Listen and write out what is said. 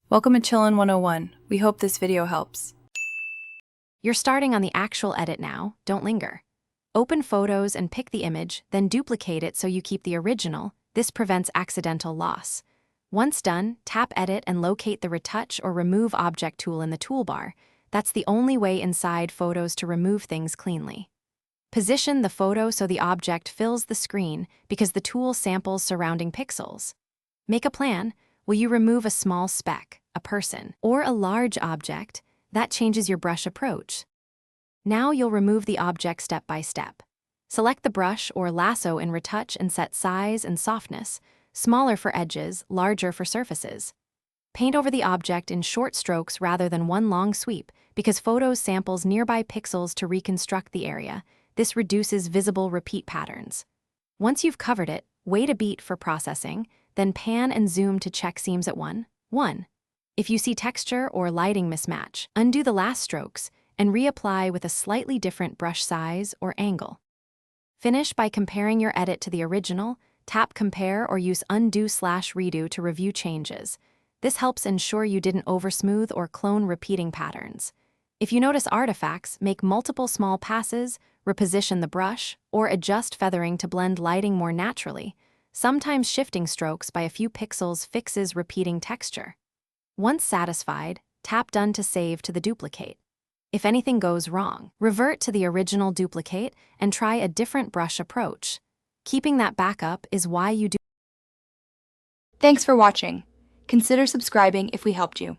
Welcome to Chillin' 101. We hope this video helps. You're starting on the actual edit now, don't linger. Open Photos and pick the image, then duplicate it so you keep the original. This prevents accidental loss. Once done, tap Edit and locate the Retouch or Remove Object tool in the toolbar. That's the only way inside Photos to remove things cleanly. Position the photo so the object fills the screen because the tool samples surrounding pixels. Make a plan. Will you remove a small speck, a person, or a large object? That changes your brush approach. Now you'll remove the object step by step. Select the brush or lasso in Retouch and set size and softness, smaller for edges, larger for surfaces. Paint over the object in short strokes rather than one long sweep because Photos samples nearby pixels to reconstruct the area. This reduces visible repeat patterns. Once you've covered it, wait a beat for processing, then pan and zoom to check seams at 1. If you see texture or lighting mismatch, undo the last strokes and reapply with a slightly different brush size or angle. Finish by comparing your edit to the original, tap Compare or use Undo/Redo to review changes. This helps ensure you didn't oversmooth or clone repeating patterns. If you notice artifacts, make multiple small passes, reposition the brush, or adjust feathering to blend lighting more naturally. Sometimes shifting strokes by a few pixels fixes repeating texture. Once satisfied, tap Done to save to the duplicate. If anything goes wrong, revert to the original duplicate and try a different brush approach. Keeping that backup is why you do. Thanks for watching. Consider subscribing if we helped you.